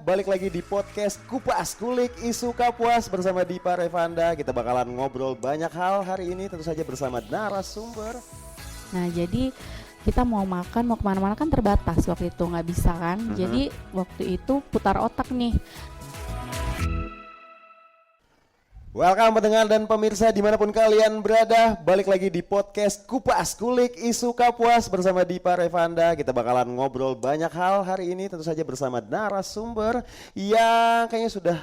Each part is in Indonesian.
balik lagi di podcast Kupas Kulik Isu Kapuas bersama Dipa Revanda. Kita bakalan ngobrol banyak hal hari ini, tentu saja bersama narasumber. Nah jadi kita mau makan, mau kemana-mana kan terbatas waktu itu, nggak bisa kan. Jadi waktu itu putar otak nih. Welcome pendengar dan pemirsa dimanapun kalian berada. Balik lagi di podcast Kupas Kulik Isu Kapuas bersama Dipa Revanda. Kita bakalan ngobrol banyak hal hari ini, tentu saja bersama narasumber yang kayaknya sudah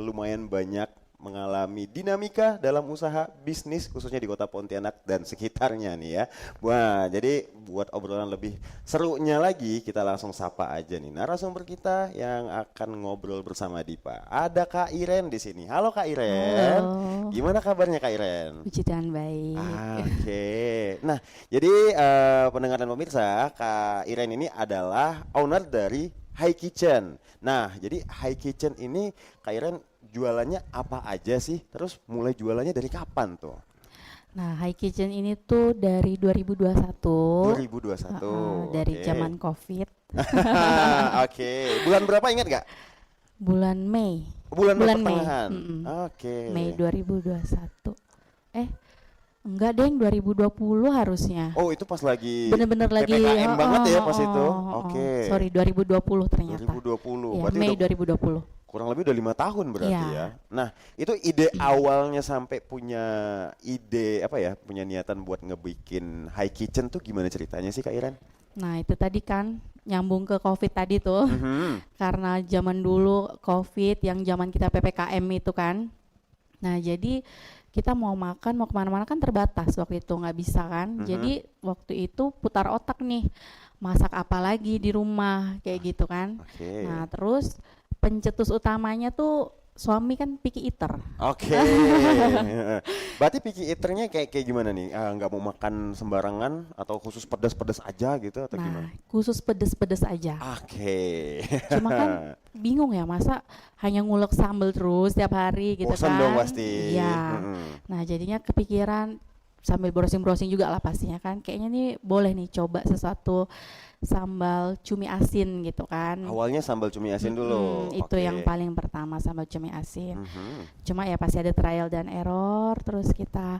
lumayan banyak mengalami dinamika dalam usaha bisnis khususnya di kota Pontianak dan sekitarnya nih ya. Wah, jadi buat obrolan lebih serunya lagi kita langsung sapa aja nih narasumber kita yang akan ngobrol bersama Dipa. Ada Kak Iren di sini. Halo Kak Iren. Halo. Gimana kabarnya Kak Iren? Puji Tuhan baik. Oke. Nah, jadi pendengar dan pemirsa, Kak Iren ini adalah owner dari High Kitchen. Nah, jadi High Kitchen ini Kak Iren jualannya apa aja sih? Terus mulai jualannya dari kapan tuh? Nah High Kitchen ini tuh dari 2021. 2021. Dari zaman COVID. Oke. Bulan berapa ingat gak? Bulan Mei. Bulan Mei. pertengahan. Oke. Mei 2021. Enggak deng, 2020 harusnya. Oh, itu pas lagi bener-bener lagi PPKM banget ya pas itu. Oke. Sorry 2020 ternyata. 2020. Ya, Berarti Mei udah 2020. kurang lebih udah 5 tahun berarti ya. Nah, itu ide awalnya sampai punya ide apa ya? Punya niatan buat ngebikin High Kitchen tuh gimana ceritanya sih Kak Iren? Nah itu tadi kan nyambung ke COVID tadi tuh. Karena zaman dulu COVID yang zaman kita PPKM itu kan. Nah jadi kita mau makan, mau kemana-mana kan terbatas waktu itu, nggak bisa kan. Jadi waktu itu putar otak nih, masak apa lagi di rumah kayak gitu kan. Nah terus pencetus utamanya tuh suami kan picky eater. Oke. Berarti picky eaternya kayak gimana nih? Nggak mau makan sembarangan atau khusus pedas-pedas aja gitu atau gimana? Khusus pedes-pedes aja. Oke. Cuma kan bingung ya, masa hanya ngulek sambal terus tiap hari gitu. Bosan kan. dong pasti. Iya. Nah jadinya kepikiran sambil browsing-browsing juga lah pastinya kan. Kayaknya nih boleh nih coba sesuatu sambal cumi asin gitu kan. Awalnya sambal cumi asin dulu. Itu yang paling pertama, sambal cumi asin. Cuma ya pasti ada trial dan error. Terus kita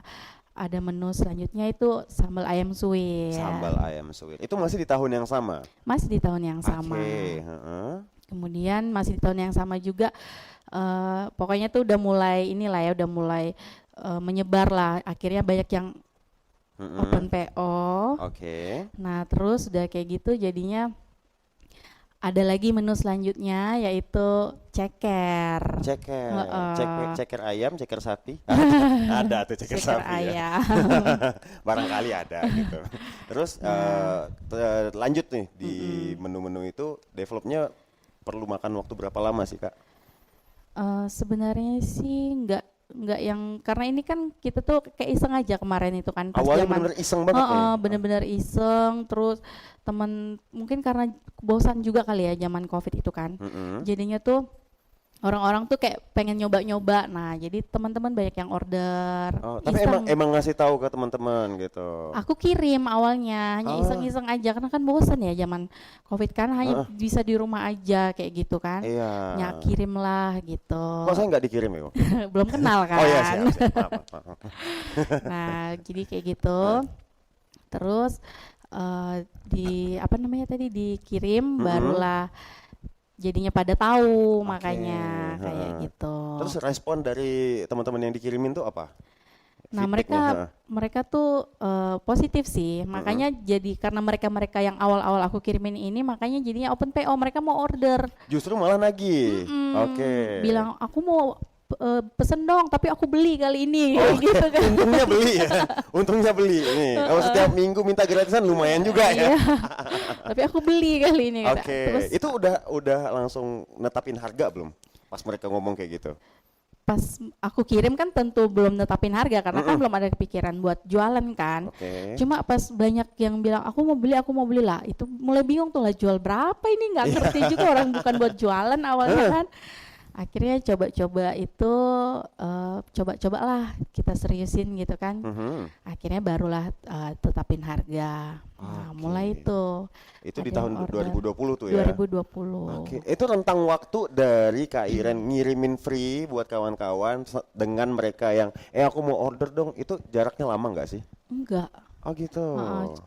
ada menu selanjutnya itu sambal ayam suwir. Sambal ayam suwir. Itu masih di tahun yang sama? Masih di tahun yang sama. Kemudian masih di tahun yang sama juga. Pokoknya tuh udah mulai inilah ya, udah mulai menyebar lah. Akhirnya banyak yang open PO. Nah terus udah kayak gitu jadinya ada lagi menu selanjutnya yaitu ceker. Ceker ayam, ceker sapi. Ada tuh ceker sapi ayam. Ya. Barangkali ada gitu. Terus lanjut nih di menu-menu itu developnya perlu makan waktu berapa lama sih Kak? Sebenarnya sih nggak yang, karena ini kan kita tuh kayak iseng aja kemarin itu kan pas awalnya zaman bener-bener iseng banget nih. Bener-bener iseng, terus temen mungkin karena bosan juga kali ya zaman COVID itu kan. Jadinya tuh orang-orang tuh kayak pengen nyoba-nyoba. Nah jadi teman-teman banyak yang order. Tapi emang ngasih tahu ke teman-teman gitu. Aku kirim awalnya hanya iseng-iseng aja karena kan bosan ya zaman COVID kan, hanya bisa di rumah aja kayak gitu kan. Ya kirim lah gitu. Kok saya nggak dikirim ya? Belum kenal kan. Oh iya siap. Maaf. Nah jadi kayak gitu. Terus dikirim barulah jadinya pada tahu. Makanya kayak gitu. Terus respon dari teman-teman yang dikirimin tuh apa? Nah mereka tuh positif sih. Makanya jadi karena mereka yang awal-awal aku kirimin ini, makanya jadinya open PO, mereka mau order. Justru malah nagih. Bilang aku mau pesen dong, tapi aku beli kali ini. Gitu kan. Untungnya beli nih. Kalau setiap minggu minta gratisan lumayan juga ya. Tapi aku beli kali ini. Terus, itu udah langsung netapin harga belum? Pas mereka ngomong kayak gitu. Pas aku kirim kan tentu belum netapin harga karena kan belum ada kepikiran buat jualan kan. Cuma pas banyak yang bilang aku mau beli lah, itu mulai bingung tuh lah jual berapa ini, nggak ngerti juga, orang bukan buat jualan awalnya kan. Akhirnya coba-coba itu coba-cobalah kita seriusin gitu kan. Akhirnya barulah tetapin harga. Nah, Oke. mulai itu Itu ada di yang tahun order 2020 tuh ya. 2020. Oke, itu rentang waktu dari Kak Iren ngirimin free buat kawan-kawan dengan mereka yang aku mau order dong, itu jaraknya lama nggak sih? Enggak. Oh gitu.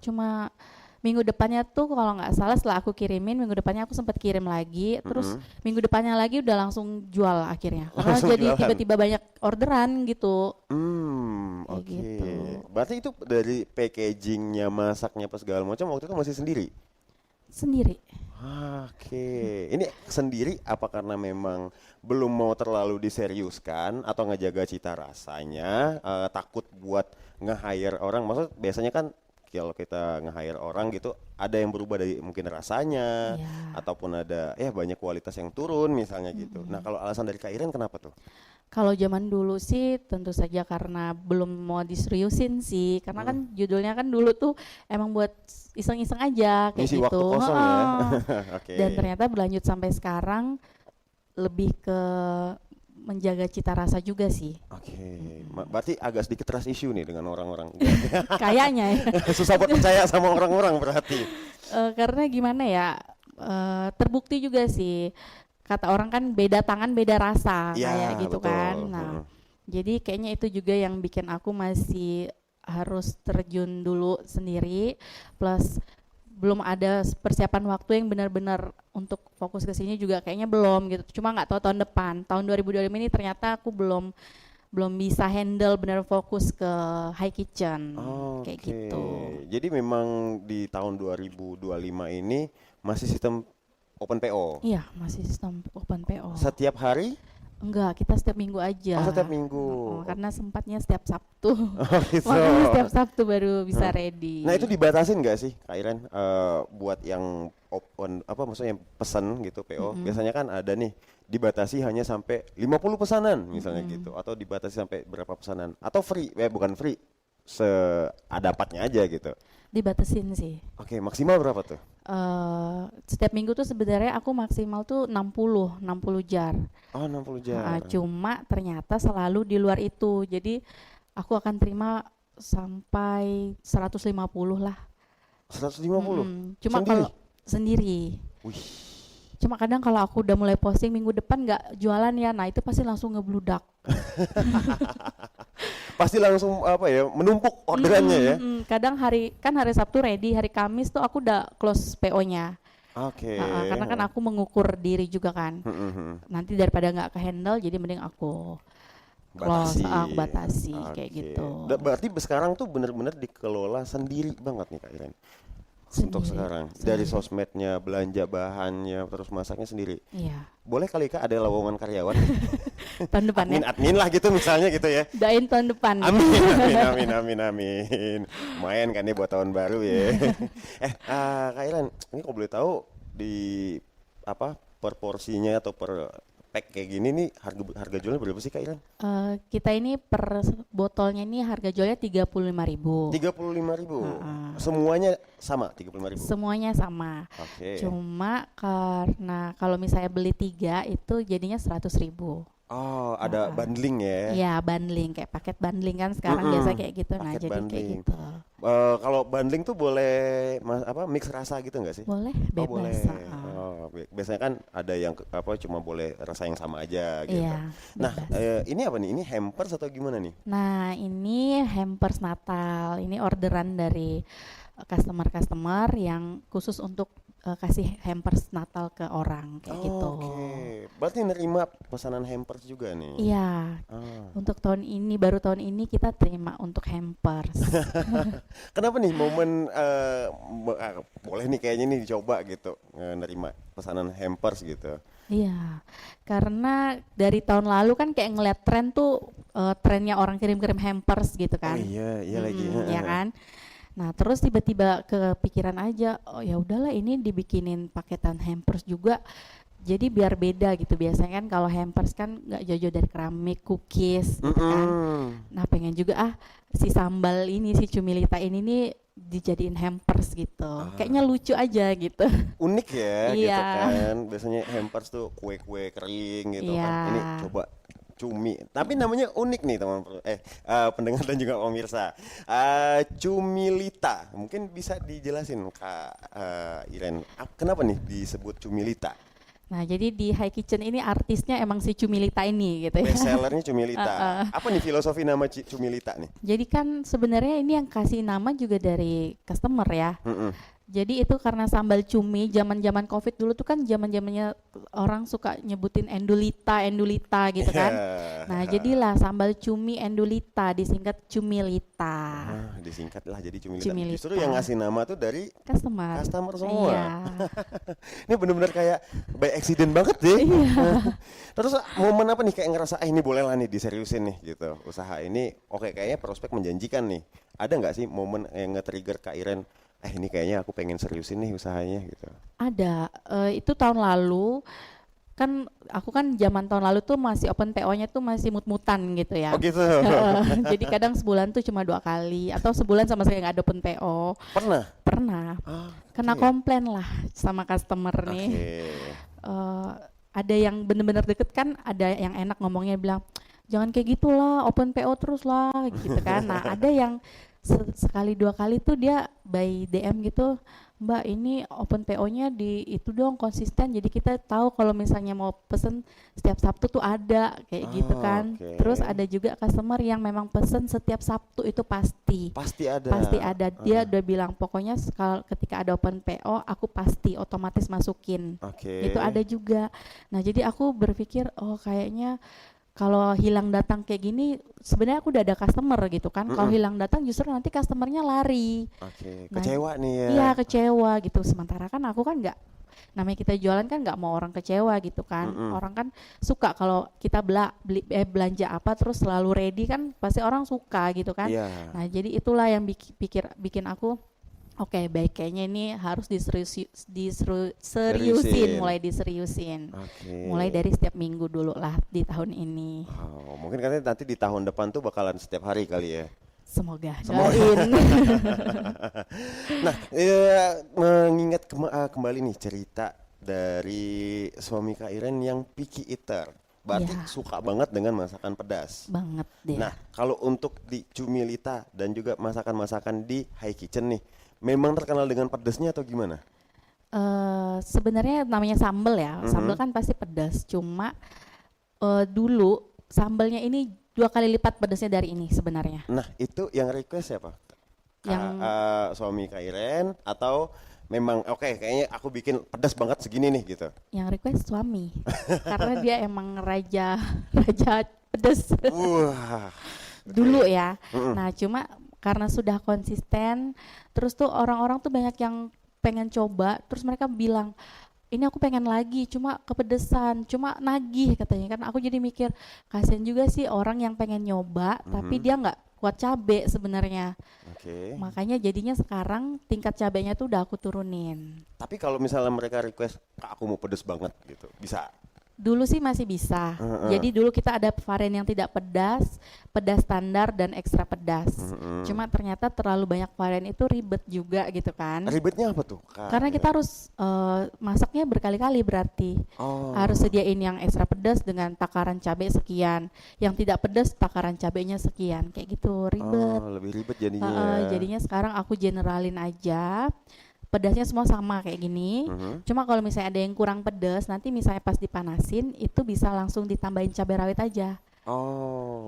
Cuma minggu depannya tuh kalau nggak salah setelah aku kirimin minggu depannya aku sempat kirim lagi, terus minggu depannya lagi udah langsung jual akhirnya karena Langsung jadi jualan. tiba-tiba banyak orderan gitu. Kayak Oke. gitu. Berarti itu dari packagingnya, masaknya, pas segala macam waktu itu masih sendiri? Sendiri. Oke, ini sendiri apa karena memang belum mau terlalu diseriuskan atau ngejaga cita rasanya, takut buat nge-hire orang? Maksud biasanya kan kalau kita nge-hire orang gitu ada yang berubah dari mungkin rasanya Iya. ataupun ada banyak kualitas yang turun misalnya gitu. Nah, kalau alasan dari Kak Iren kenapa tuh? Kalau zaman dulu sih tentu saja karena belum mau diseriusin sih, karena kan judulnya kan dulu tuh emang buat iseng-iseng aja kayak Ngisi gitu. waktu kosong ya. Heeh. Oke. Dan ternyata berlanjut sampai sekarang lebih ke menjaga cita rasa juga sih. Oke, berarti agak sedikit trust issue nih dengan orang-orang. Kayaknya ya. Susah buat percaya sama orang-orang berarti. Karena gimana ya, terbukti juga sih kata orang kan beda tangan beda rasa Iya, kayak gitu betul. kan. Nah, jadi kayaknya itu juga yang bikin aku masih harus terjun dulu sendiri, plus belum ada persiapan waktu yang benar-benar untuk fokus ke sini juga kayaknya belum gitu. Cuma nggak tahu tahun depan, tahun 2025 ini ternyata aku belum bisa handle benar fokus ke high kitchen kayak Oke. gitu. Jadi memang di tahun 2025 ini masih sistem open PO. Iya, masih sistem open PO. Setiap hari? Enggak, kita setiap minggu aja. Oh, setiap minggu. Karena sempatnya setiap Sabtu. Oh, gitu. Makanya setiap Sabtu baru bisa ready. Nah, itu dibatasin nggak sih, Kak Iren, buat yang open maksudnya yang pesan gitu PO? Biasanya kan ada nih dibatasi hanya sampai 50 pesanan misalnya gitu, atau dibatasi sampai berapa pesanan, atau free, bukan free, seadapatnya aja gitu. Dibatasin sih. Oke, maksimal berapa tuh? Setiap minggu tuh sebenarnya aku maksimal tuh 60 jar. Oh, 60 jar. Cuma ternyata selalu di luar itu. Jadi aku akan terima sampai 150 lah. 150? Cuma Sendiri? kalau sendiri. Wih. Cuma kadang kalau aku udah mulai posting minggu depan nggak jualan ya, nah itu pasti langsung ngebludak. Pasti langsung menumpuk orderannya ya. Kadang hari Sabtu ready, hari Kamis tuh aku udah close PO-nya. Oke. Karena kan aku mengukur diri juga kan. Nanti daripada nggak ke-handle, jadi mending aku close, aku batasi kayak Oke. gitu. Berarti sekarang tuh bener-bener dikelola sendiri banget nih Kak Iren. Untuk Sendiri, sekarang sendiri. dari sosmednya, belanja bahannya, terus masaknya sendiri. Iya. Boleh kali Kak ada lowongan karyawan? Tahun depan ya. Admin lah gitu misalnya gitu ya. Doain tahun depan. Amin. Lumayan kan nih buat tahun baru ya. Kak Iren, ini kalau boleh tahu di per porsinya atau per pack kayak gini nih harga jualnya berapa sih Kak Iren? Kita ini per botolnya ini harga jualnya 35.000. 35.000. Semuanya sama 35.000. Semuanya sama. Oke. Cuma karena kalau misalnya beli 3 itu jadinya 100.000. Oh, ada bundling ya? Iya, bundling kayak paket bundling kan sekarang biasa kayak gitu. Nah, Paket jadi kayak bundling. gitu. Kalau bundling tuh boleh mix rasa gitu nggak sih? Boleh, Oh, bebas. boleh. Biasanya kan ada yang cuma boleh rasa yang sama aja gitu. Iya, Nah, bebas. ini apa nih? Ini hampers atau gimana nih? Nah, ini hampers Natal. Ini orderan dari customer yang khusus untuk kasih hampers Natal ke orang kayak gitu. Oke. Berarti nerima pesanan hampers juga nih. Iya. Untuk tahun ini, baru tahun ini kita terima untuk hampers. Kenapa nih momen boleh nih kayaknya nih dicoba gitu nerima pesanan hampers gitu. Iya, karena dari tahun lalu kan kayak ngeliat tren tuh trennya orang kirim-kirim hampers gitu kan. Oh iya lagi. Ya kan. Nah terus tiba-tiba kepikiran aja, oh ya udahlah ini dibikinin paketan hampers juga. Jadi biar beda gitu. Biasanya kan kalau hampers kan nggak jauh-jauh dari keramik, cookies gitu kan. Nah pengen juga si sambal ini, si cumilita ini nih dijadiin hampers gitu. Kayaknya lucu aja gitu. Unik ya gitu Iya. kan. Biasanya hampers tuh kue-kue kering gitu Iya. kan. Ini coba cumi. Tapi namanya unik nih teman pendengar dan juga pemirsa. Cumilita. Mungkin bisa dijelasin Kak Iren. Kenapa nih disebut cumilita? Nah jadi di High Kitchen ini artisnya emang si cumilita ini gitu ya. Best sellernya cumilita. Apa nih filosofi nama cumilita nih? Jadi kan sebenarnya ini yang kasih nama juga dari customer ya. Jadi itu karena sambal cumi zaman-zaman Covid dulu tuh kan zaman-zamannya orang suka nyebutin endulita, endulita gitu kan. Nah, jadilah sambal cumi endulita disingkat cumilita. Disingkat lah jadi cumilita. Cumilita. Justru yang ngasih nama tuh dari Customer. semua. Iya. Ini bener-bener kayak by accident banget deh. Iya. Terus momen apa nih kayak ngerasa ini boleh lah nih diseriusin nih gitu. Usaha ini oke kayaknya prospek menjanjikan nih. Ada nggak sih momen yang nge-trigger Kak Iren? Ini kayaknya aku pengen seriusin nih usahanya gitu. Ada. Itu tahun lalu kan aku kan zaman tahun lalu tuh masih open PO-nya tuh masih mut-mutan gitu ya. Oh gitu. Jadi kadang sebulan tuh cuma 2 kali atau sebulan sama sekali nggak ada open PO. Pernah? Pernah. Kena komplain lah sama customer nih. Ada yang bener-bener deket kan, ada yang enak ngomongnya bilang jangan kayak gitulah, open PO terus lah gitu kan. Nah ada yang sekali 2 kali tuh dia by DM gitu, Mbak ini open PO-nya di itu dong konsisten, jadi kita tahu kalau misalnya mau pesen setiap Sabtu tuh ada kayak gitu kan. Terus ada juga customer yang memang pesen setiap Sabtu itu pasti ada. Dia udah bilang pokoknya ketika ada open PO aku pasti otomatis masukin. Itu ada juga. Nah jadi aku berpikir kayaknya kalau hilang datang kayak gini sebenarnya aku udah ada customer gitu kan. Kalau hilang datang justru nanti customernya lari. Kecewa nih ya. Iya kecewa gitu. Sementara kan aku kan nggak, namanya kita jualan kan nggak mau orang kecewa gitu kan. Orang kan suka kalau kita belanja apa terus selalu ready kan, pasti orang suka gitu kan. Nah jadi itulah yang bikin aku oke, baik kayaknya ini harus diseriusin. Mulai dari setiap minggu dulu lah di tahun ini. Mungkin katanya nanti di tahun depan tuh bakalan setiap hari kali ya. Semoga doain. Nah, mengingat kembali nih cerita dari suami Kak Iren yang picky eater. Berarti suka banget dengan masakan pedas. Banget deh. Nah, kalau untuk di Cumilita dan juga masakan-masakan di High Kitchen nih, memang terkenal dengan pedasnya atau gimana? Sebenarnya namanya sambal ya. Sambal kan pasti pedas. Cuma dulu sambalnya ini 2 kali lipat pedasnya dari ini sebenarnya. Nah itu yang request siapa? Yang suami Kak Iren atau memang kayaknya aku bikin pedas banget segini nih gitu? Yang request suami. Karena dia emang raja pedas. Dulu ya. Nah cuma karena sudah konsisten, terus tuh orang-orang tuh banyak yang pengen coba, terus mereka bilang, ini aku pengen lagi, cuma kepedesan, cuma nagih katanya kan. Aku jadi mikir, kasian juga sih orang yang pengen nyoba, tapi dia nggak kuat cabe sebenarnya. Makanya jadinya sekarang tingkat cabenya tuh udah aku turunin. Tapi kalau misalnya mereka request, Kak aku mau pedes banget gitu, bisa? Dulu sih masih bisa. Jadi dulu kita ada varian yang tidak pedas, pedas standar dan ekstra pedas. Cuma ternyata terlalu banyak varian itu ribet juga gitu kan. Ribetnya apa tuh, Kak? Karena kita harus masaknya berkali-kali berarti. Harus sediain yang ekstra pedas dengan takaran cabai sekian, yang tidak pedas takaran cabainya sekian, kayak gitu ribet. Lebih ribet jadinya. Jadinya sekarang aku generalin aja. Pedasnya semua sama kayak gini. Cuma kalau misalnya ada yang kurang pedas, nanti misalnya pas dipanasin itu bisa langsung ditambahin cabai rawit aja.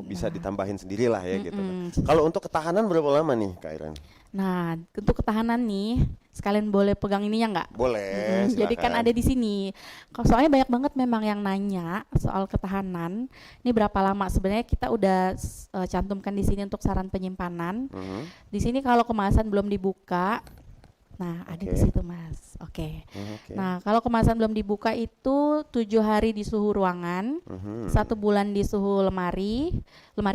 Bisa ditambahin sendiri lah ya gitu. Kalau untuk ketahanan berapa lama nih Kak Iren? Nah, untuk ketahanan nih, sekalian boleh pegang ininya nggak? Boleh. Jadi kan ada di sini. Soalnya banyak banget memang yang nanya soal ketahanan. Ini berapa lama? Sebenarnya kita udah cantumkan di sini untuk saran penyimpanan. Di sini kalau kemasan belum dibuka. Nah, ada di situ Mas. Nah, kalau kemasan belum dibuka itu 7 hari di suhu ruangan, 1 bulan di suhu lemari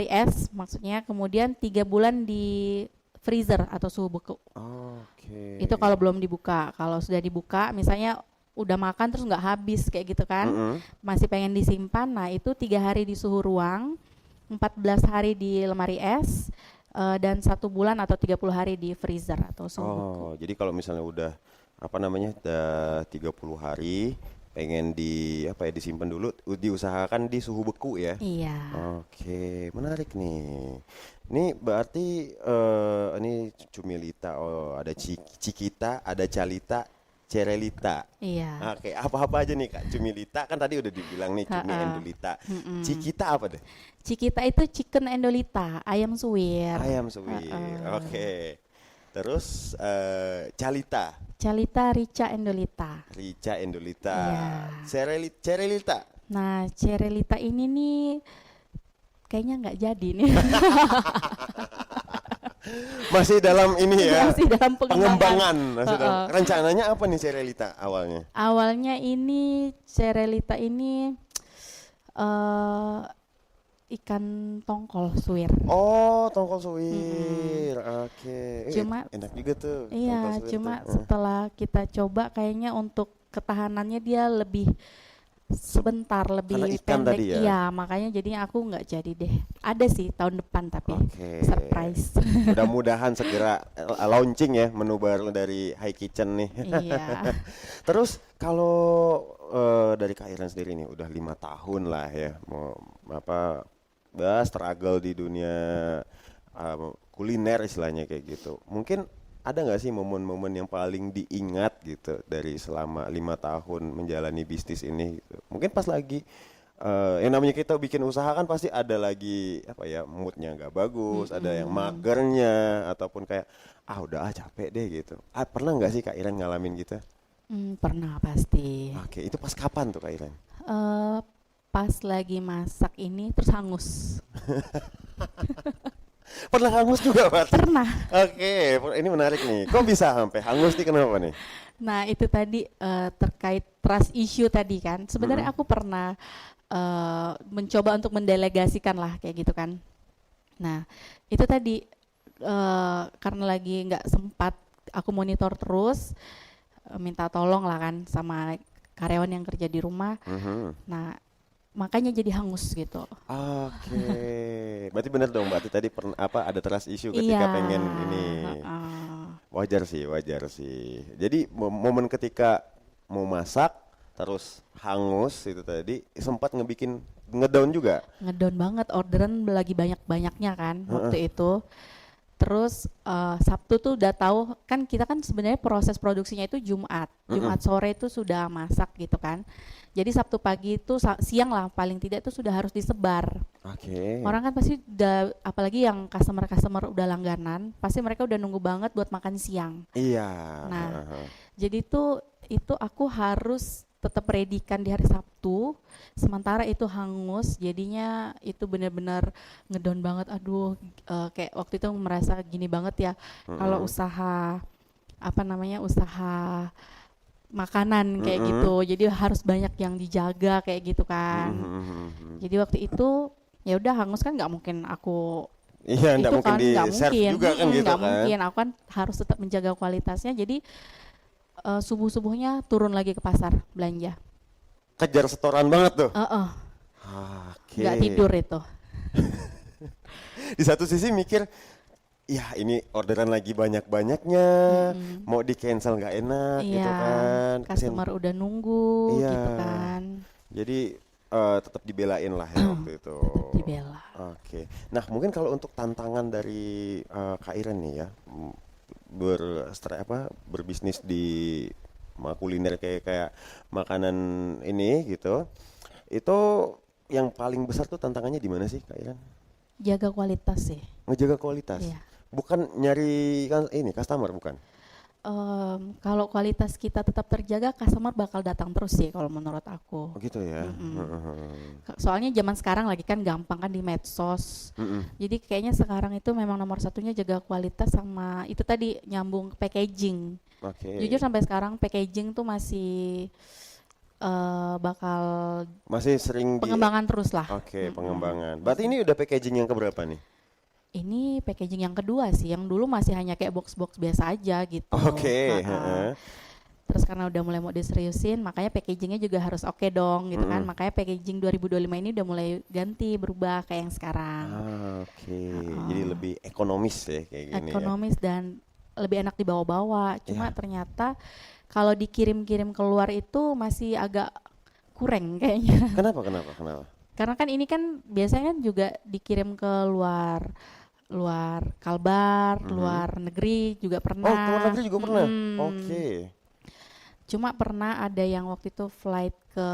es maksudnya, kemudian 3 bulan di freezer atau suhu beku. Itu kalau belum dibuka. Kalau sudah dibuka, misalnya udah makan terus nggak habis kayak gitu kan, masih pengen disimpan. Nah itu 3 hari di suhu ruang, 14 hari di lemari es, dan 1 bulan atau 30 hari di freezer atau suhu beku. Oh, jadi kalau misalnya udah apa namanya udah 30 hari pengen disimpan dulu, diusahakan di suhu beku ya. Iya. Oke, menarik nih. Ini berarti ini Cumilita, ada Cikita, ada Calita, Cerelita. Iya. Oke, apa-apa aja nih Kak? Cumilita kan tadi udah dibilang nih Cumi Endolita. Cikita apa deh? Cikita itu chicken endolita, ayam suwir. Ayam suwir. Oke. Terus Calita, Calita rica endolita. Rica Endolita. Iya. Cerelita. Nah, cerelita ini nih kayaknya nggak jadi nih. Masih dalam ini ya. Masih dalam pengembangan. Rencananya apa nih Cerelita awalnya? Awalnya ini cerelita ini ikan tongkol suwir. Oh, tongkol suwir. Oke. Cuma enak juga tuh. iya, tongkol suwir cuma tuh. setelah kita coba kayaknya untuk ketahanannya dia lebih sebentar, lebih Karena ikan pendek. tadi ya? Iya, makanya jadinya aku nggak jadi deh. Ada sih tahun depan tapi Oke. surprise. Mudah-mudahan segera launching ya menu baru dari High Kitchen nih. Iya. Terus kalau dari Kak Iren sendiri nih udah 5 tahun lah ya mau struggle di dunia kuliner istilahnya kayak gitu. Mungkin ada nggak sih momen-momen yang paling diingat gitu dari selama 5 tahun menjalani bisnis ini gitu. Mungkin pas lagi yang namanya kita bikin usaha kan pasti ada lagi moodnya nggak bagus, ada yang magernya ataupun kayak udah capek deh gitu. Pernah nggak sih Kak Iren ngalamin gitu? Pernah pasti. Oke, itu pas kapan tuh Kak Iren? Pas lagi masak ini terus hangus. Pernah hangus juga berarti? Pernah. Oke, ini menarik nih. Kok bisa sampai hangus nih, kenapa nih? Nah itu tadi terkait trust issue tadi kan. Sebenarnya aku pernah mencoba untuk mendelegasikan lah kayak gitu kan. Nah itu tadi karena lagi nggak sempat, aku monitor terus, minta tolong lah kan sama karyawan yang kerja di rumah. Nah makanya jadi hangus gitu. Oke, berarti benar dong, berarti tadi ada trust issue ketika pengen ini. Wajar sih. Jadi momen ketika mau masak terus hangus itu tadi sempat ngedown juga. Ngedown banget, orderan lagi banyak-banyaknya kan waktu itu. Terus Sabtu tuh udah tahu kan, kita kan sebenarnya proses produksinya itu Jumat sore itu sudah masak gitu kan. Jadi Sabtu pagi itu siang lah paling tidak itu sudah harus disebar. Oke. Orang kan pasti udah, apalagi yang customer udah langganan, pasti mereka udah nunggu banget buat makan siang. Iya. Nah, jadi itu aku harus tetap ready kan di hari Sabtu, sementara itu hangus, jadinya itu benar-benar ngedown banget. Aduh, kayak waktu itu merasa gini banget ya, kalau usaha makanan kayak gitu, jadi harus banyak yang dijaga kayak gitu kan. Jadi waktu itu ya udah hangus kan nggak mungkin aku nggak mungkin kan di nggak serve mungkin, juga kan gitu nggak kan. mungkin, aku kan harus tetap menjaga kualitasnya. Jadi subuh-subuhnya turun lagi ke pasar belanja. Kejar setoran banget tuh. Oke. Nggak tidur itu. Di satu sisi mikir, ya ini orderan lagi banyak-banyaknya, mau di cancel nggak enak gitu kan. Customer udah nunggu gitu kan. Jadi tetap dibelain lah ya waktu itu. Tetap dibela. Oke. Nah mungkin kalau untuk tantangan dari Kak Iren nih ya, berbisnis di kuliner kayak makanan ini gitu, itu yang paling besar tuh tantangannya di mana sih Kak Iren? Jaga kualitas sih. Ngejaga kualitas. Iya. Bukan nyari customer bukan? Kalau kualitas kita tetap terjaga, customer bakal datang terus sih kalau menurut aku. Oh gitu ya. Soalnya zaman sekarang lagi kan gampang kan di medsos. Jadi kayaknya sekarang itu memang nomor satunya jaga kualitas, sama itu tadi nyambung ke packaging. Jujur sampai sekarang packaging tuh masih bakal masih sering pengembangan terus lah. Pengembangan. Berarti ini udah packaging yang keberapa nih? Ini packaging yang kedua sih, yang dulu masih hanya kayak box-box biasa aja gitu. Terus karena udah mulai mau diseriusin, makanya packagingnya juga harus oke dong gitu kan. Makanya packaging 2025 ini udah mulai ganti, berubah kayak yang sekarang. Oke. Jadi lebih ekonomis ya kayak gini Ekonomis dan lebih enak dibawa-bawa. Cuma Ya. ternyata kalau dikirim-kirim keluar itu masih agak kurang kayaknya. Kenapa? Karena kan ini kan biasanya kan juga dikirim ke luar Kalbar, luar negeri juga Oh, ke pernah. luar negeri juga pernah? Mm-mm. Oke. Cuma pernah ada yang waktu itu flight ke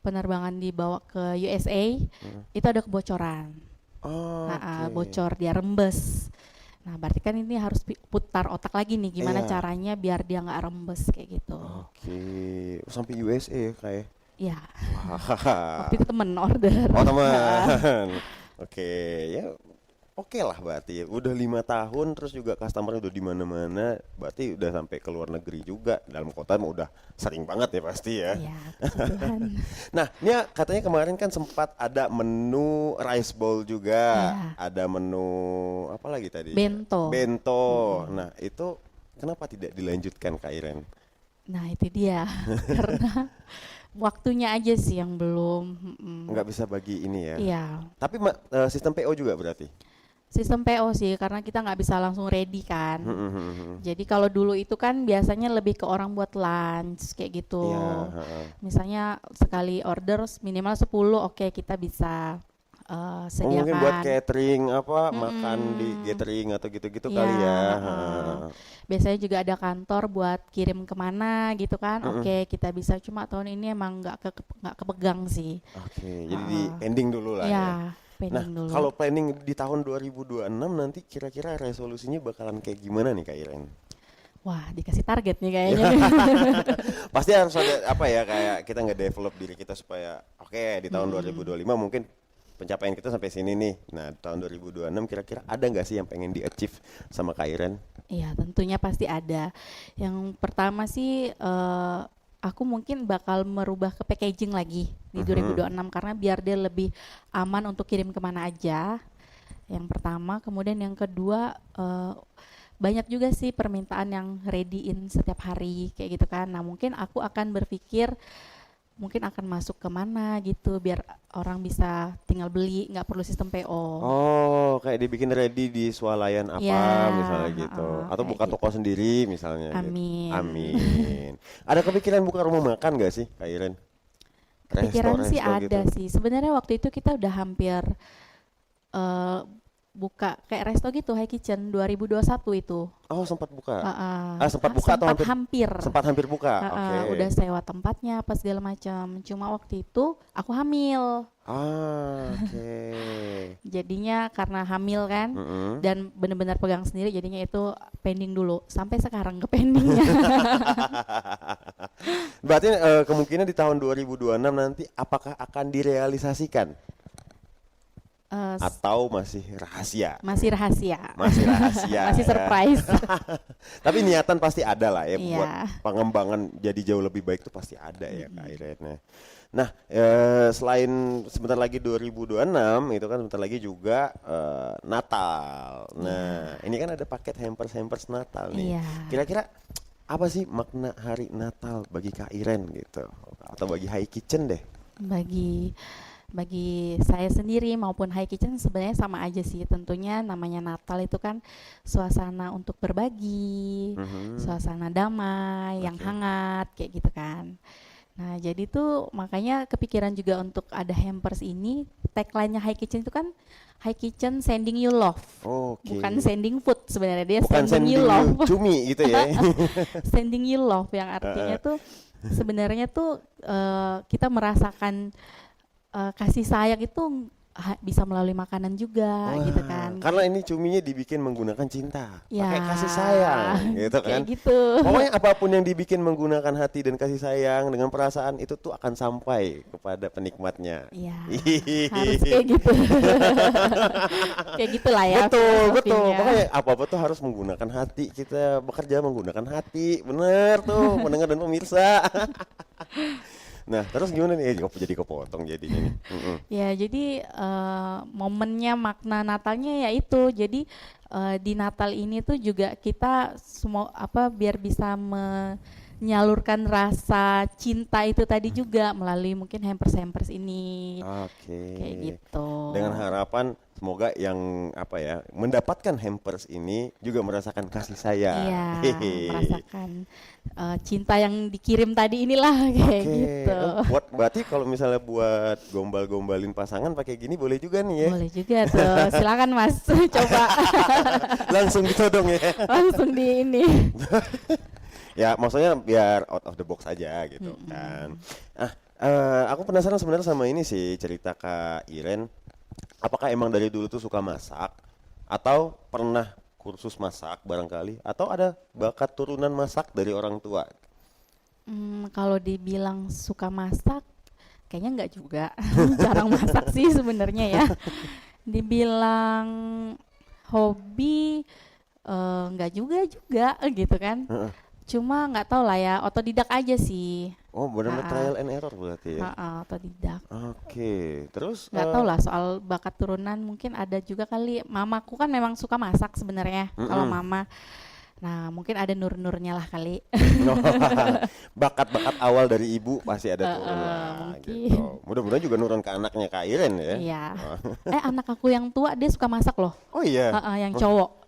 penerbangan dibawa ke USA, itu ada kebocoran. Oh, oke. Bocor, dia rembes. Nah, berarti kan ini harus putar otak lagi nih, gimana Iya. caranya biar dia nggak rembes kayak gitu. Oke. Sampai USA ya kayak. Ya, Wah. waktu itu temen order. Oh teman. Oke, ya oke lah berarti ya. Udah 5 tahun terus juga customer udah di mana-mana, berarti udah sampai ke luar negeri juga. Dalam kota mah udah sering banget ya pasti ya. Iya, puji Tuhan. Nah, ini katanya kemarin kan sempat ada menu rice bowl juga, Iya. ada menu apa lagi tadi? Bento. Bento. Nah, itu kenapa tidak dilanjutkan Kak Iren? Nah, itu dia. Karena waktunya aja sih yang belum. Nggak bisa bagi ini ya. Iya, Tapi sistem PO juga berarti? sistem PO sih, karena kita nggak bisa langsung ready kan. Hmm. Jadi kalau dulu itu kan biasanya lebih ke orang buat lunch kayak gitu. Iya, heeh. Misalnya sekali order minimal 10, oke kita bisa Oh, mungkin buat sediakan. catering apa makan di catering atau gitu-gitu Iya, kali ya. heeh. Biasanya juga ada kantor buat kirim kemana gitu kan. Oke, kita bisa, cuma tahun ini emang nggak kepegang sih. Oke, jadi di pending dulu lah ya. Ya, Nah, pending dulu. kalau planning di tahun 2026 nanti kira-kira resolusinya bakalan kayak gimana nih Kak Iren? Wah, dikasih target nih kayaknya. Pasti harus ada apa ya, kayak kita nge-develop diri kita supaya oke, di tahun 2025 mungkin pencapaian kita sampai sini nih. Nah, tahun 2026 kira-kira ada nggak sih yang pengen di-achieve sama Kak Iren? Iya, tentunya pasti ada. Yang pertama sih aku mungkin bakal merubah ke packaging lagi di 2026 karena biar dia lebih aman untuk kirim kemana aja. Yang pertama, kemudian yang kedua banyak juga sih permintaan yang ready in setiap hari kayak gitu kan. Nah, mungkin aku akan berpikir mungkin akan masuk ke mana gitu biar orang bisa tinggal beli, nggak perlu sistem PO. Oh, kayak dibikin ready di swalayan apa Ya, misalnya gitu. Atau kayak buka gitu. toko sendiri misalnya gitu. Amin. Amin. Ada kepikiran buka rumah makan gak sih Kak Iren? Kepikiran sih Resto-resto ada gitu. sih. Sebenarnya waktu itu kita udah hampir buka kayak resto gitu, High Kitchen 2021 itu. Oh, sempat buka. Sempat Sempat buka atau hampir. sempat hampir buka. Oke. Udah sewa tempatnya apa segala macam. Cuma waktu itu aku hamil. Oke. Jadinya karena hamil kan dan benar-benar pegang sendiri, jadinya itu pending dulu. Sampai sekarang ke pendingnya. Berarti kemungkinan di tahun 2026 nanti apakah akan direalisasikan atau masih rahasia? Masih rahasia. Masih rahasia. Masih ya. surprise. Tapi niatan pasti ada lah ya Iya. buat pengembangan jadi jauh lebih baik itu pasti ada ya Kak Iren. Nah, selain sebentar lagi 2026 itu kan sebentar lagi juga Natal. Nah, ini kan ada paket hampers Natal nih. Iya. Kira-kira apa sih makna hari Natal bagi Kak Iren gitu? Atau bagi High Kitchen deh? Bagi saya sendiri maupun High Kitchen sebenarnya sama aja sih. Tentunya namanya Natal itu kan suasana untuk berbagi, suasana damai, yang hangat kayak gitu kan. Nah, jadi tuh makanya kepikiran juga untuk ada hampers ini. Tagline-nya High Kitchen itu kan High Kitchen sending you love. Oke. Bukan sending food sebenarnya, dia Bukan sending you sending love. cumi gitu ya. Sending you love yang artinya tuh sebenarnya tuh kita merasakan kasih sayang itu bisa melalui makanan juga gitu kan. Karena ini cuminya dibikin menggunakan cinta, Ya, pakai kasih sayang, gitu kan. kayak gitu. Pokoknya apapun yang dibikin menggunakan hati dan kasih sayang dengan perasaan itu tuh akan sampai kepada penikmatnya. Iya, harus kayak gitu. Kayak gitulah ya. Betul. filosofinya. Pokoknya apa-apa tuh harus menggunakan hati. Kita bekerja menggunakan hati, bener tuh pendengar dan pemirsa. Nah, terus gimana nih? Jadi kepotong jadinya nih. Ya, jadi momennya makna Natalnya ya itu. Jadi di Natal ini tuh juga kita semua biar bisa menyalurkan rasa cinta itu tadi juga melalui mungkin hampers ini Oke. kayak gitu. Dengan harapan semoga yang apa ya mendapatkan hampers ini juga merasakan kasih sayang. Iya, Hehe. merasakan cinta yang dikirim tadi inilah kayak Oke, gitu. berarti kalau misalnya buat gombal-gombalin pasangan pakai gini boleh juga nih ya? Boleh juga tuh, silakan Mas, coba Langsung ditodong ya? langsung di ini. Ya maksudnya biar out of the box aja gitu kan. Aku penasaran sebenarnya sama ini sih cerita Kak Iren. Apakah emang dari dulu tuh suka masak atau pernah kursus masak barangkali atau ada bakat turunan masak dari orang tua? Kalau dibilang suka masak, kayaknya enggak juga. Jarang masak sih sebenarnya ya. Dibilang hobi, enggak juga gitu kan. Cuma nggak tahu lah ya, otodidak aja sih. Oh benar-benar trial and error berarti ya? Otodidak. Oke, terus Nggak tahu lah soal bakat turunan, mungkin ada juga kali. Mamaku kan memang suka masak sebenarnya. Kalau mama, nah mungkin ada nur-nurnya lah kali. bakat-bakat awal dari ibu pasti ada turun lah mungkin. gitu. Mudah-mudahan juga nurun ke anaknya Kak Iren ya. Iya. Anak aku yang tua dia suka masak loh. Oh iya. Yang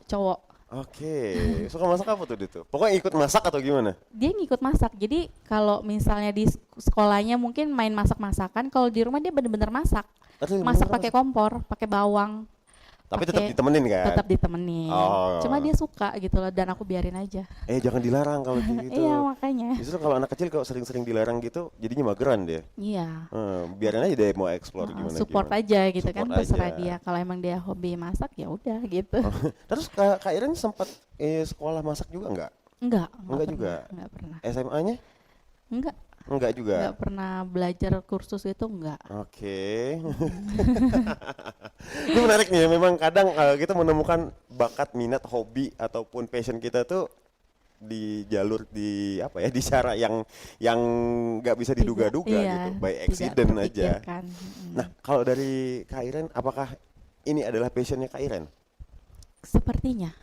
cowok. Oke, suka masak apa tuh dia tuh? Pokoknya ikut masak atau gimana? Dia ngikut masak. Jadi kalau misalnya di sekolahnya mungkin main masak-masakan, kalau di rumah dia bener-bener masak. Masak pakai kompor, pakai bawang. Tapi tetap ditemenin kan? Tetap ditemenin. Cuma dia suka gitu loh dan aku biarin aja. Jangan dilarang kalau gitu. Iya makanya. Justru kalau anak kecil kalau sering-sering dilarang gitu, jadinya mageran dia. Iya. Biarin aja dia mau explore gimana. Support aja gitu kan, Support terserah aja. dia. Kalau emang dia hobi masak ya udah gitu. Terus Kak Iren sempat sekolah masak juga nggak? Enggak juga. Enggak pernah. SMA-nya? Enggak juga. Enggak pernah belajar kursus itu enggak. Oke. Ini menarik nih ya, memang kadang kita menemukan bakat, minat, hobi ataupun passion kita tuh di jalur di apa ya, di cara yang nggak bisa diduga-duga gitu, by accident aja. Nah, kalau dari Kak Iren, apakah ini adalah passionnya Kak Iren? Sepertinya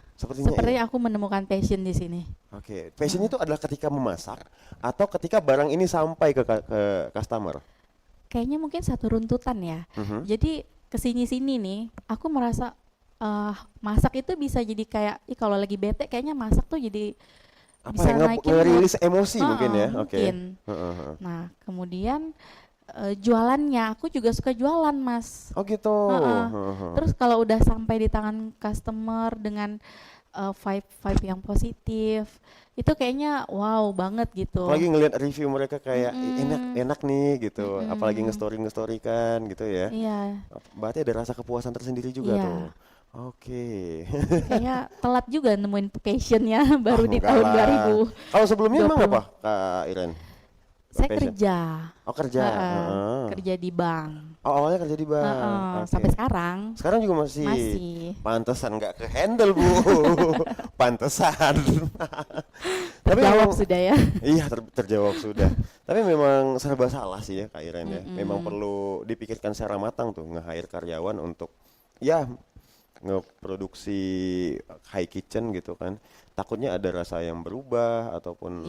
aku menemukan passion di sini. Oke, passionnya itu adalah ketika memasak atau ketika barang ini sampai ke customer? Kayaknya mungkin satu runtutan ya. Jadi kesini-sini nih, aku merasa masak itu bisa jadi kayak, kalau lagi bete kayaknya masak tuh jadi apa bisa yang naikin ngerilis emosi mungkin ya? Mungkin. Nah, kemudian jualannya, aku juga suka jualan Mas. Oh gitu. Terus kalau udah sampai di tangan customer dengan vibe yang positif, itu kayaknya wow banget gitu. Apalagi ngelihat review mereka kayak enak nih gitu, apalagi nge-story kan gitu ya. Iya. Berarti ada rasa kepuasan tersendiri juga tuh. Oke. Kayaknya telat juga nemuin passionnya baru di enggak tahun lah. 2000. Kalau sebelumnya emang apa Kak Iren? Saya Passion? kerja. Oh kerja. Kerja di bank. Oh awalnya kerja di bank. Oke. Sampai sekarang. Sekarang juga masih. Pantesan nggak ke handle Bu. Pantesan. Tapi Terjawab memang, sudah ya. Iya terjawab sudah. Tapi memang serba salah sih ya Kak Iren ya. Memang perlu dipikirkan secara matang tuh nge-hire karyawan untuk ya ngeproduksi high kitchen gitu kan. Takutnya ada rasa yang berubah ataupun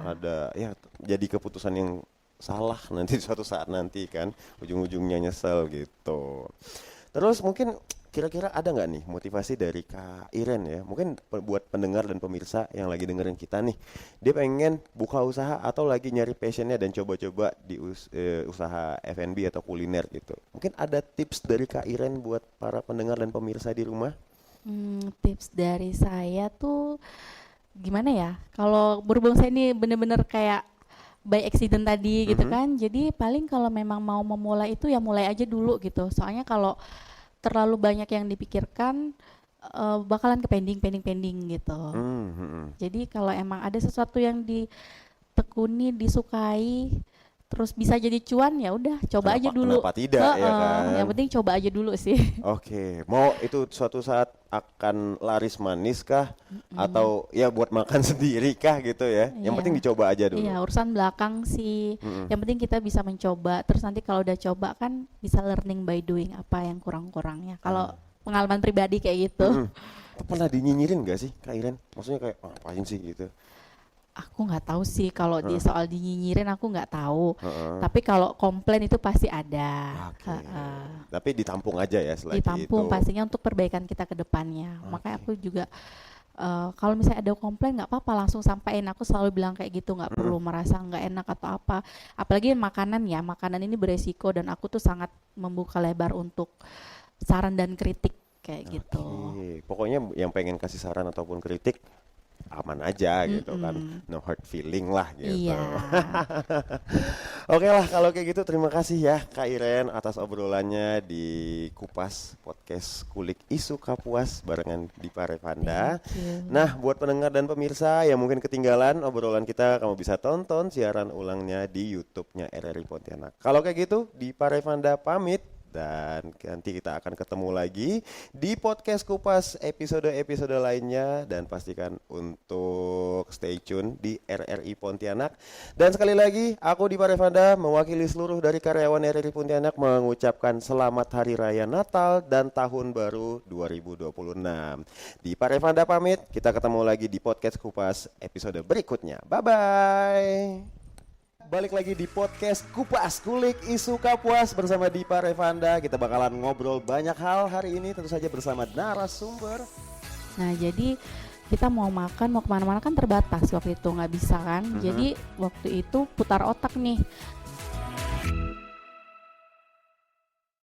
ada ya jadi keputusan yang salah nanti suatu saat nanti kan ujung-ujungnya nyesel gitu. Terus mungkin kira-kira ada nggak nih motivasi dari Kak Iren ya, mungkin buat pendengar dan pemirsa yang lagi dengerin kita nih, dia pengen buka usaha atau lagi nyari passionnya dan coba-coba di usaha F&B atau kuliner gitu. Mungkin ada tips dari Kak Iren buat para pendengar dan pemirsa di rumah? Tips dari saya tuh gimana ya, kalau berhubung saya ini bener-bener kayak by accident tadi gitu kan, jadi paling kalau memang mau memulai itu ya mulai aja dulu gitu, soalnya kalau terlalu banyak yang dipikirkan bakalan ke pending gitu. Jadi kalau emang ada sesuatu yang ditekuni, disukai, terus bisa jadi cuan ya udah coba aja dulu. Kenapa tidak ya kan? Yang penting coba aja dulu sih. Oke, mau itu suatu saat akan laris manis kah atau ya buat makan sendiri kah gitu ya? Yang penting dicoba aja dulu. Iya, urusan belakang sih. Yang penting kita bisa mencoba. Terus nanti kalau udah coba kan bisa learning by doing, apa yang kurang-kurangnya. Kalau pengalaman pribadi kayak gitu. Pernah dinyinyirin gak sih Kak Iren? Maksudnya kayak apain sih gitu? Aku nggak tahu sih kalau di soal dinyinyirin aku nggak tahu. Heeh. Tapi kalau komplain itu pasti ada. Oke. Heeh. Tapi ditampung aja ya selagi Ditampung itu. pastinya untuk perbaikan kita ke depannya. Makanya aku juga kalau misalnya ada komplain nggak apa-apa langsung sampaikan. Aku selalu bilang kayak gitu, nggak perlu merasa nggak enak atau apa. Apalagi makanan ya, makanan ini beresiko dan aku tuh sangat membuka lebar untuk saran dan kritik kayak gitu. Oke. Pokoknya yang pengen kasih saran ataupun kritik aman aja gitu kan, no hard feeling lah gitu. Iya. Oke lah kalau kayak gitu, terima kasih ya Kak Iren atas obrolannya di Kupas Podcast Kulik Isu Kapuas barengan Dipa Revanda. Thank you. Nah, buat pendengar dan pemirsa yang mungkin ketinggalan obrolan kita, kamu bisa tonton siaran ulangnya di YouTube-nya RRI Pontianak. Kalau kayak gitu, Dipa Revanda pamit. Dan nanti kita akan ketemu lagi di podcast Kupas episode-episode lainnya. Dan pastikan untuk stay tune di RRI Pontianak. Dan sekali lagi, aku Dipa Revanda mewakili seluruh dari karyawan RRI Pontianak mengucapkan selamat Hari Raya Natal dan Tahun Baru 2026. Dipa Revanda pamit, kita ketemu lagi di podcast Kupas episode berikutnya. Bye-bye. Balik lagi di podcast Kupas Kulik Isu Kapuas bersama Dipa Revanda. Kita bakalan ngobrol banyak hal hari ini, tentu saja bersama narasumber. Nah jadi kita mau makan mau kemana-mana kan terbatas waktu itu nggak bisa kan. Jadi waktu itu putar otak nih